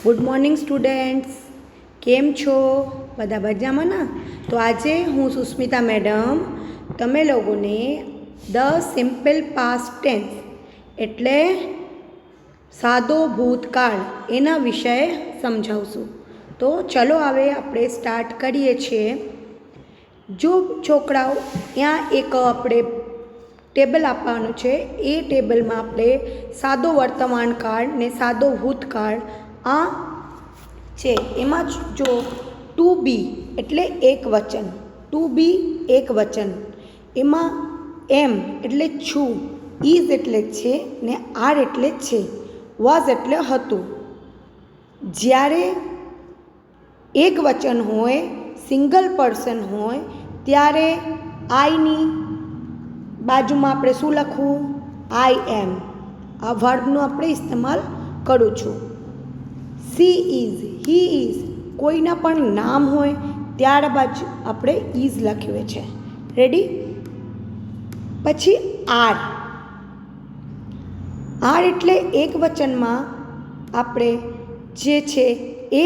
Good morning students, કેમ છો? બધા મજામાં ના? તો આજે હું સુસ્મિતા મેડમ તમે લોકોને ધ સિમ્પલ પાસ્ટ ટેન્સ એટલે સાદો ભૂતકાળ એના વિષય સમજાવશું. તો ચલો હવે આપણે સ્ટાર્ટ કરીએ છીએ. જો છોકરાઓ ત્યાં એક આપણે ટેબલ આપવાનું છે. એ ટેબલમાં આપણે સાદો વર્તમાન કાળ ને સાદો ભૂતકાળ આ છે. એમાં જો ટુ બી એટલે એક વચન, ટુ બી એક વચન, એમાં એમ એટલે છું, ઇઝ એટલે છે ને આર એટલે છે, વોઝ એટલે હતું. જ્યારે એક વચન હોય, સિંગલ પર્સન હોય, ત્યારે આઈની બાજુમાં આપણે શું લખવું? આઈ એમ. આ વર્બનો આપણે ઇસ્તેમાલ કરું છું. સી ઇઝ, હી ઇઝ, કોઈના પણ નામ હોય ત્યારબાદ આપણે ઇઝ લખ્યું છે. રેડી? પછી આર. આર એટલે એક વચનમાં આપણે જે છે એ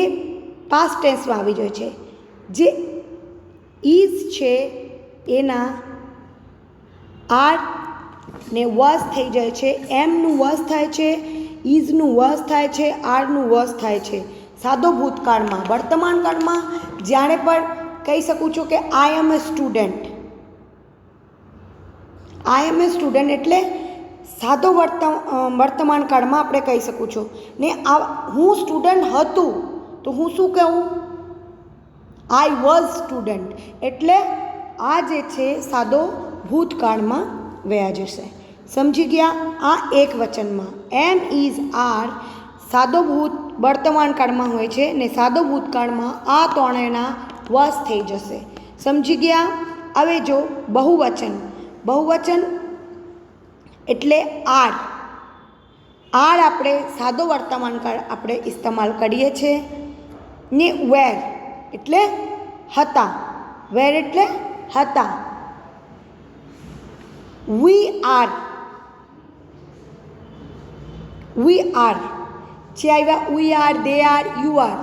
પાસ્ટ ટેન્સમાં આવી જાય છે. જે ઇઝ છે એના આર ને વોઝ થઈ જાય છે, એમનું વોઝ થાય છે, ઇઝનું વોઝ થાય છે, આરનું વોઝ થાય છે. સાદો ભૂતકાળમાં, વર્તમાન કાળમાં જ્યારે પણ કહી શકું છું કે આઈ એમ એ સ્ટુડન્ટ, આઈ એમ એ સ્ટુડન્ટ એટલે સાદો વર્તમાન કાળમાં આપણે કહી શકું છું. ને આ હું સ્ટુડન્ટ હતું તો હું શું કહું? I was student. એટલે આ જે છે સાદો ભૂતકાળમાં વયા જશે. સમજી ગયા? આ એક વચનમાં એમ ઇઝ આર સાદો વર્તમાન કાળમાં હોય છે ને સાદો ભૂતકાળમાં આ ત્રણેયના વશ થઈ જશે. સમજી ગયા? હવે જો બહુવચન, બહુવચન એટલે આર. આર આપણે સાદો વર્તમાન કાળ આપણે ઇસ્તેમાલ કરીએ છીએ. ને વેર એટલે હતા, વેર એટલે હતા. વી આર, વી આર જે આવ્યા we are, they are, you are,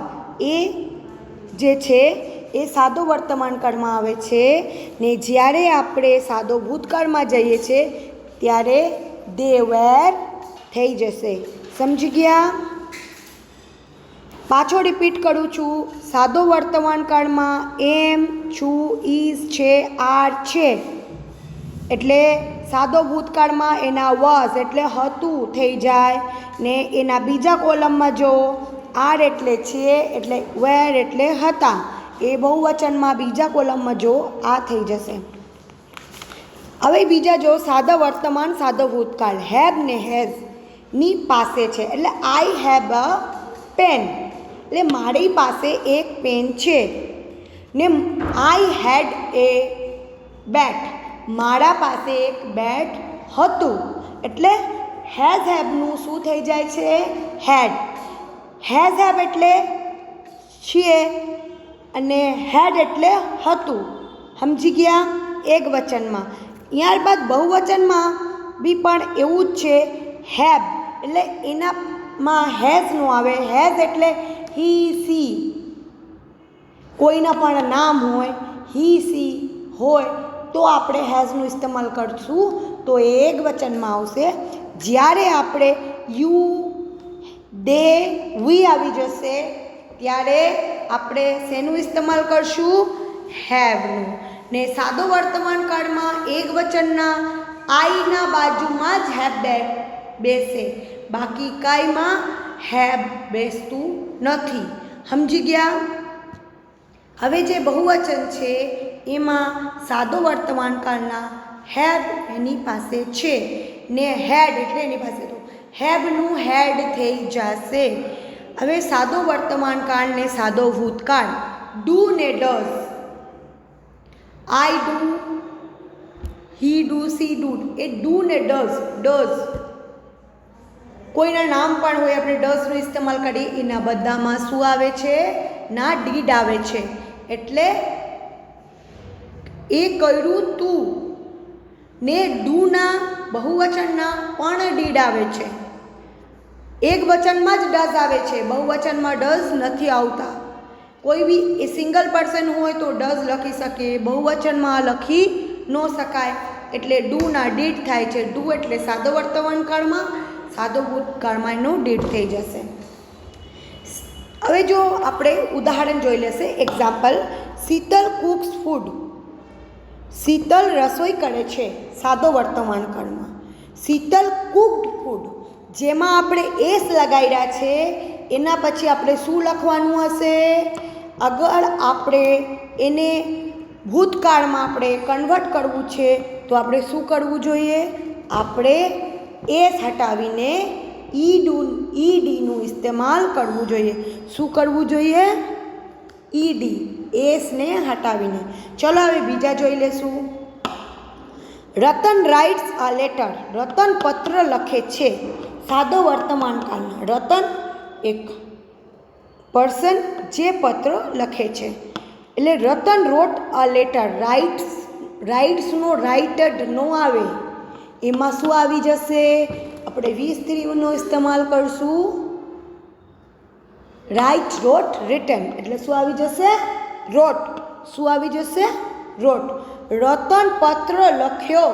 એ જે છે એ સાદો વર્તમાન કાળમાં આવે છે. ને જ્યારે આપણે સાદો ભૂતકાળમાં જઈએ છીએ ત્યારે દે વેર થઈ જશે. સમજી ગયા? પાછો રિપીટ કરું છું. સાદો વર્તમાન કાળમાં એમ, છું, ઇઝ છે, આર છે. એટલે સાદો ભૂતકાળમાં એના વોઝ એટલે હતું થઈ જાય. ને એના બીજા કોલમમાં જો આર એટલે છે એટલે વેર એટલે હતા, એ બહુવચનમાં બીજા કોલમમાં જો આ થઈ જશે. હવે બીજા જો સાદા વર્તમાન સાદો ભૂતકાળ હેવ ને હેઝ ની પાસે છે. એટલે આઈ હેવ અ પેન એટલે મારી પાસે એક પેન છે. ને આઈ હેડ એ બેટ, મારા પાસે એક બેટ હતું. એટલે હેઝ હેવનું શું થઈ જાય છે? હેડ. હેઝ હેવ એટલે છીએ અને હેડ એટલે હતું. સમજી ગયા? એક વચનમાં. ત્યારબાદ બહુવચનમાં બી પણ એવું જ છે. હેવ એટલે એનામાં હેઝ નો આવે. હેઝ એટલે હી, સી, કોઈના પણ નામ હોય, હી, સી હોય તો આપણે હેઝનું ઇસ્તેમાલ કરશું તો એ એક વચનમાં આવશે. જ્યારે આપણે યુ, દે, વી આવી જશે ત્યારે આપણે શેનું ઇસ્તેમાલ કરશું? હેવનું. ને સાદો વર્તમાન કાળમાં એક વચનના આઈના બાજુમાં જ હેવ બેસે, બાકી કાંઈમાં હેવ બેસતું નથી. સમજી ગયા? હવે જે બહુવચન છે એમાં સાદો વર્તમાન કાળના હેવ એની પાસે છે ને હેડ એટલે એની પાસે તો હેવનું હેડ થઈ જશે. હવે સાદો વર્તમાન કાળ ને સાદો ભૂતકાળ ડુ ને does. I do, he do, C do, A do ને ડઝ. ડઝ કોઈના નામ પણ હોય આપણે ડઝનું ઇસ્તેમાલ કરીએ એના બધામાં શું આવે છે? ના ડીડ આવે છે. એટલે એ કર્યું તું. ને ડુના બહુવચનના પણ ડીડ આવે છે. એક વચનમાં જ ડઝ આવે છે, બહુવચનમાં ડઝ નથી આવતા. કોઈ બી એ સિંગલ પર્સન હોય તો ડઝ લખી શકે, બહુવચનમાં લખી ન શકાય. એટલે ડુના ડીડ થાય છે. ડુ એટલે સાદો વર્તમાન કાળમાં, સાદો ભૂતકાળમાં એનું ડીડ થઈ જશે. હવે જો આપણે ઉદાહરણ જોઈ લેશે. Example, Sheetal cooks food. Sheetal રસોઈ કરે છે, સાદો વર્તમાન કાળમાં. શીતલ કુક્ડ ફૂડ, જેમાં આપણે એસ લગાવ્યા છે એના પછી આપણે શું લખવાનું હશે? અગર આપણે એને ભૂતકાળમાં આપણે કન્વર્ટ કરવું છે તો આપણે શું કરવું જોઈએ? આપણે એસ હટાવીને ઈડીનું ઇસ્તેમાલ કરવું જોઈએ. શું કરવું જોઈએ? ઈડી, એસને હટાવીને. ચલો હવે બીજા જોઈ લેશું. Ratan writes a letter. Ratan પત્ર લખે છે, સાદો વર્તમાન કાળમાં. રતન એક પર્સન જે પત્ર લખે છે. એટલે રતન રોટ અ લેટર. રાઇટ્સનો રાઇટેડ નો આવે, એમાં શું આવી જશે? આપણે 20 સ્ત્રીનો ઇસ્તેમાલ કરશું. રાઇટ, રોટ, રિટન. એટલે શું આવી જશે? રોટ. શું આવી જશે? રોટ. રતન પત્ર લખ્યો,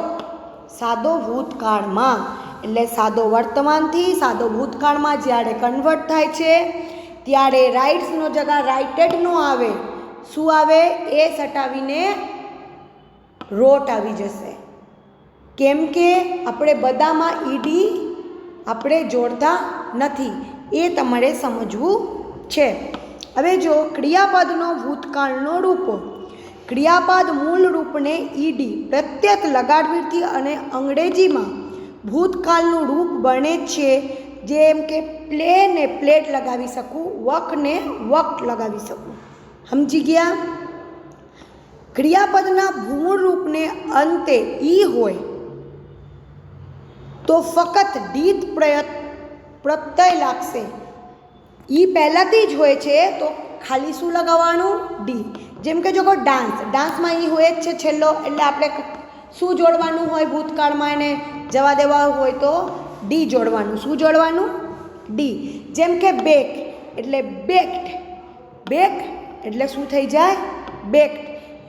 સાદો ભૂતકાળમાં. એટલે સાદો વર્તમાનથી સાદો ભૂતકાળમાં જ્યારે કન્વર્ટ થાય છે ત્યારે રાઇટ્સનો જગા રાઇટેડ નો આવે. શું આવે? એ હટાવીને રોટ આવી જશે. કેમ કે આપણે બધામાં ઈડી આપણે જોડતા નથી, એ તમારે સમજવું છે. હવે જો ક્રિયાપદનો ભૂતકાળનો રૂપો. ક્રિયાપદ મૂળ રૂપને ઈડી પ્રત્યેક લગાડવીથી અને અંગ્રેજીમાં ભૂતકાળનું રૂપ બને છે. જેમ કે પ્લે ને પ્લેટ લગાવી શકું, વક ને વક્ત લગાવી શકું. સમજી ગયા? ક્રિયાપદના મૂળ રૂપને અંતે ઈ હોય તો ફક્ત ડીત પ્રત્યય લાગશે. ઈ પહેલાંથી જ હોય છે તો ખાલી શું લગાવવાનું? ડી. જેમ કે જો કોઈ ડાન્સમાં ઈ હોય જ છે છેલ્લો, એટલે આપણે શું જોડવાનું હોય? ભૂતકાળમાં એને જવા દેવા હોય તો ડી જોડવાનું. શું જોડવાનું? ડી. જેમ કે બેક એટલે બેક્ડ. બેક એટલે શું થઈ જાય? બેક્ડ.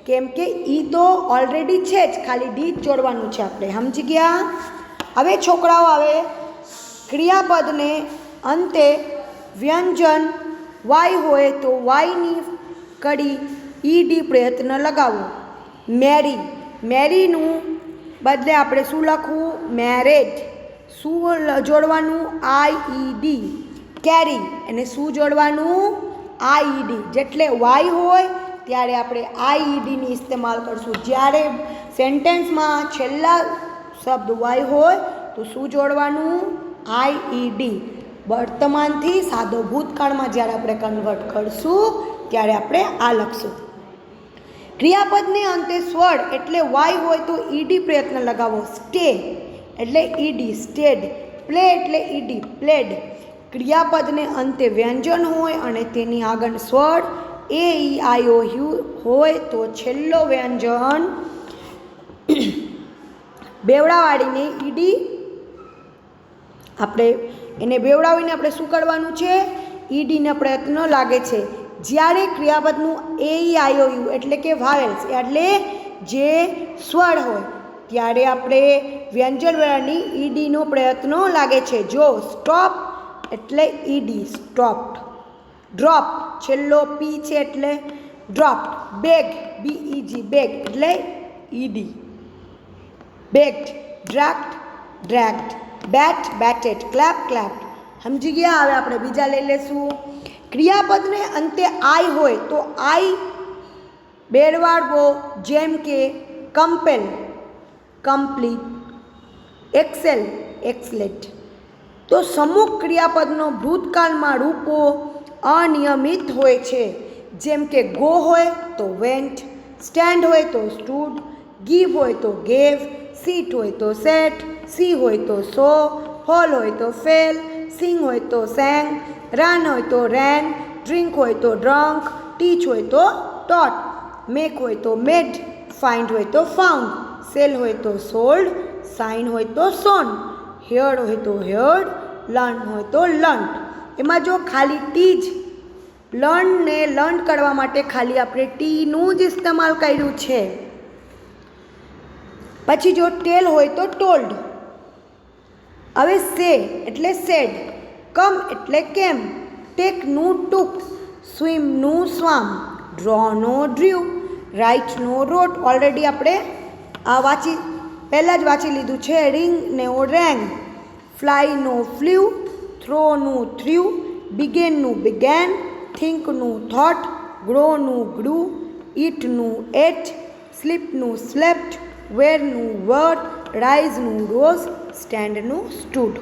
કેમ કે ઈ તો ઓલરેડી છે જ, ખાલી ડી જ જોડવાનું છે આપણે. સમજી ગયા? હવે છોકરાઓ આવે, ક્રિયાપદને અંતે વ્યંજન વાય હોય તો વાયની કડી ઈડી પ્રયત્ન લગાવો. મેરી, મેરીનું બદલે આપણે શું લખવું? મેરેજ. શું જોડવાનું? આઈઈડી. કેરી એને શું જોડવાનું? આઈઈડી. જેટલે વાય હોય ત્યારે આપણે આઈઈડીની ઇસ્તેમાલ કરશું. જ્યારે સેન્ટેન્સમાં છેલ્લા શબ્દ વાય હોય તો શું જોડવાનું? આઈઈડી. વર્તમાનથી સાદો ભૂતકાળમાં જ્યારે આપણે કન્વર્ટ કરશું ત્યારે આપણે આ લખશું. ક્રિયાપદને અંતે સ્વર એટલે વાય હોય તો ઈડી પ્રયત્ન લગાવો. સ્ટે એટલે ઈડી, સ્ટેડ. પ્લે એટલે ઈડી, પ્લેડ. ક્રિયાપદને અંતે વ્યંજન હોય અને તેની આગળ સ્વર એ ઈ આઈ ઓ યુ હોય તો છેલ્લો વ્યંજન બેવડાવાળીને ઈડી, આપણે એને બેવડાવીને આપણે શું કરવાનું છે? ઈડીના પ્રયત્ન લાગે છે. જ્યારે ક્રિયાપદનું એ ઈ આઈ ઓ યુ એટલે કે વાવેલ્સ એટલે જે સ્વર હોય ત્યારે આપણે વ્યંજનવાળાની ઈડીનો પ્રયત્ન લાગે છે. જો સ્ટોપ એટલે ઈડી, સ્ટોપ્ડ. ડ્રોપ છેલ્લો પી છે એટલે ડ્રોપ્ડ. બેગ બીઈજી, બેગ એટલે E D, begged. Drag, dragged. Bat, batted. Clap, clapped. સમજી ગયા? હવે આપણે બીજા લઈ લેશું. ક્રિયાપદને અંતે આઈ હોય તો આઈ બેરવાળવો. જેમ કે કમ્પેલ, કમ્પ્લીટ. એક્સેલ, એક્સલેટ. તો સમૂહ ક્રિયાપદનો ભૂતકાળમાં રૂપો અનિયમિત હોય છે. જેમ કે ગો હોય તો વેન્ટ, સ્ટેન્ડ હોય તો સ્ટૂડ, ગીવ હોય તો ગેવ, સીટ હોય તો સેટ, સી હોય તો સો, ફોલ હોય તો ફેલ, સિંગ હોય તો સેંગ, રન હોય તો રેન, ડ્રિંક હોય તો ડ્રંક, ટીચ હોય તો ટોટ, મેક હોય તો મેડ, ફાઇન્ડ હોય તો ફાઉન્ડ, સેલ હોય તો સોલ્ડ, સાઇન હોય તો સોન, હિયર્ડ હોય તો હિયર્ડ, લર્ન હોય તો લર્ન્ટ. એમાં જો ખાલી ટી જ લર્નને લર્ન કરવા માટે ખાલી આપણે ટીનું જ ઇસ્તેમાલ કર્યું છે. પછી જો ટેલ હોય તો ટોલ્ડ. હવે સે એટલે સેડ, કમ એટલે કેમ, ટેકનું ટુક, સ્વિમનું સ્વામ, ડ્રોનો ડ્રીવ, રાઇટનો રોટ. ઓલરેડી આપણે આ પહેલાં જ વાંચી લીધું છે. રિંગને રેંગ, ફ્લાયનો ફ્લ્યુ, થ્રોનું થ્ર્યુ, બિગેનનું બિગેન, થિંકનું થોટ, ગ્રોનું ગ્રુ, ઈટનું એટ, સ્લીપનું સ્લેપ્ટ, વેરનું વર્ટ, રાઇઝનું રોઝ, સ્ટેન્ડનું સ્ટૂડ.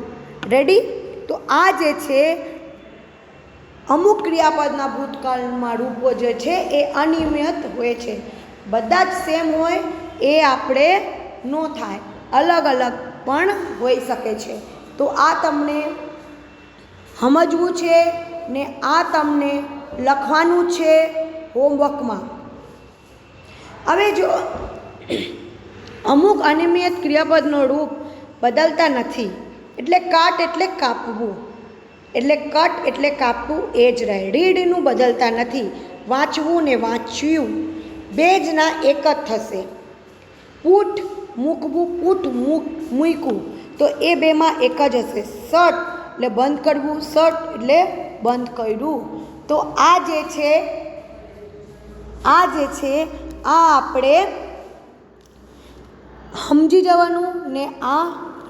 રેડી? તો આ જે છે અમુક ક્રિયાપદના ભૂતકાળમાં રૂપો જે છે એ અનિયમિત હોય છે. બધા જ સેમ હોય એ આપણે ન થાય, અલગ અલગ પણ હોઈ શકે છે. તો આ તમને સમજવું છે ને આ તમને લખવાનું છે હોમવર્કમાં. હવે જો અમુક અનિયમિત ક્રિયાપદનો રૂપ બદલતા નથી, એટલે કાટ એટલે કાપવું, એટલે કટ એટલે કાપવું એ જ રહે. રીડનું બદલતા નથી, વાંચવું ને વાંચ્યું બે જના એક જ થશે. પૂટ મૂકવું, પૂટ મૂકવું, તો એ બેમાં એક જ હશે. શર્ટ એટલે બંધ કરવું, શર્ટ એટલે બંધ કર્યું. તો આ જે છે આ આપણે સમજી જવાનું ને આ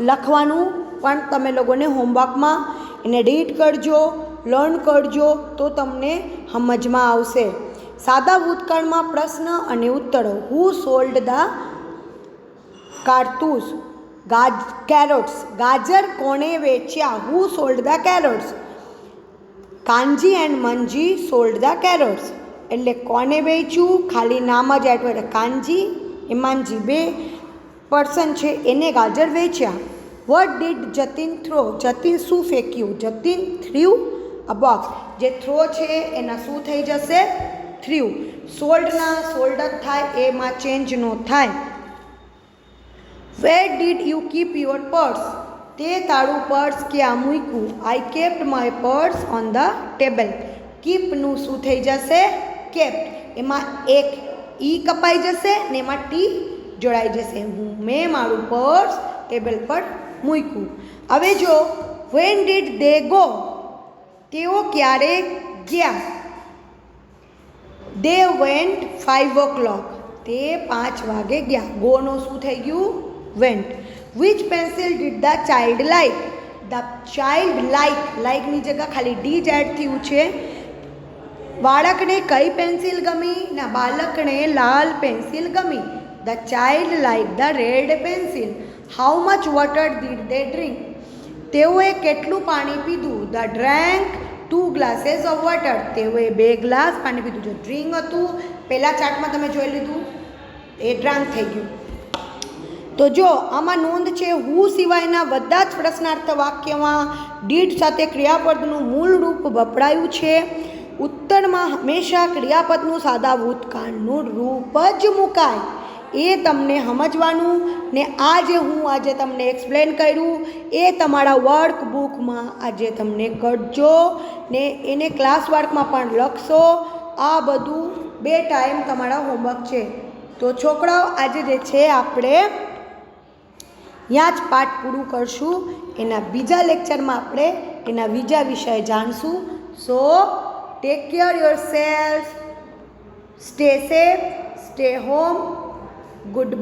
લખવાનું પણ તમે લોકોને હોમવર્કમાં એને રીડ કરજો, લર્ન કરજો તો તમને સમજમાં આવશે. સાદા ભૂતકાળમાં પ્રશ્ન અને ઉત્તરો. હુ સોલ્ડ ધ કારતૂસ, કેરોટ્સ, ગાજર કોણે વેચ્યા, who sold the carrots. Kanji and Manji sold the carrots, એટલે કોને વેચ્યું, ખાલી નામ જ આપ્યું એટલે કાનજી એ મંજી બે પર્સન છે એને ગાજર વેચ્યા. What did Jatin throw, Jatin શું ફેંક્યું, જતીન થ્રીવ અ બોક્સ. જે થ્રો છે એના શું થઈ જશે, થ્રીવ. સોલ્ડના સોલ્ડ જ થાય, એમાં ચેન્જ ન થાય. Where did you keep your purse, તે તારું પર્સ ક્યાં મૂક્યું. I kept my purse on the table. કીપનું શું થઈ જશે, કેપ્ટ. એમાં એક ઈ કપાઈ જશે ને એમાં ટી જોડાઈ જશે. મેં મારું પર્સ ટેબલ પર મૂક્યું. હવે જો વેન ડીડ દે ગો, તેઓ ક્યારે ગયા. દે વેન્ટ 5 o'clock, તે 5 વાગે ગયા. ગોનો શું થઈ ગયું, went. Which pencil did the child like, the child લાઇકની જગ્યા ખાલી ડી જ એડ થયું છે. બાળકને કઈ પેન્સિલ ગમી, ના બાળકને લાલ પેન્સિલ ગમી. The child like the red pencil. How much water did they drink, તેઓએ કેટલું પાણી પીધું. The drank 2 glasses of water, તેઓએ 2 ગ્લાસ પાણી પીધું. જો ડ્રિંક હતું પહેલાં ચાર્ટમાં તમે જોઈ લીધું, એ ડ્રાંક થઈ ગયું. તો જો આમાં નોંધ છે, હુ સિવાયના બધા જ પ્રશ્નાર્થ વાક્યમાં ડીડ સાથે ક્રિયાપદનું મૂળ રૂપ વપરાયું છે. ઉત્તરમાં હંમેશા ક્રિયાપદનું સાદા ભૂતકાળનું રૂપ જ મુકાય, એ તમને સમજવાનું ને આ જે હું આજે તમને એક્સપ્લેન કર્યું એ તમારા વર્કબુકમાં આજે તમને કરજો ને એને ક્લાસ વર્કમાં પણ લખશો. આ બધું 2 ટાઈમ તમારા હોમવર્ક છે. તો છોકરાઓ આજે જે છે આપણે ત્યાં જ પાઠ પૂરું કરશું. એના બીજા લેક્ચરમાં આપણે એના બીજા વિષય જાણશું. So take care yourself, stay safe, stay home. Good by.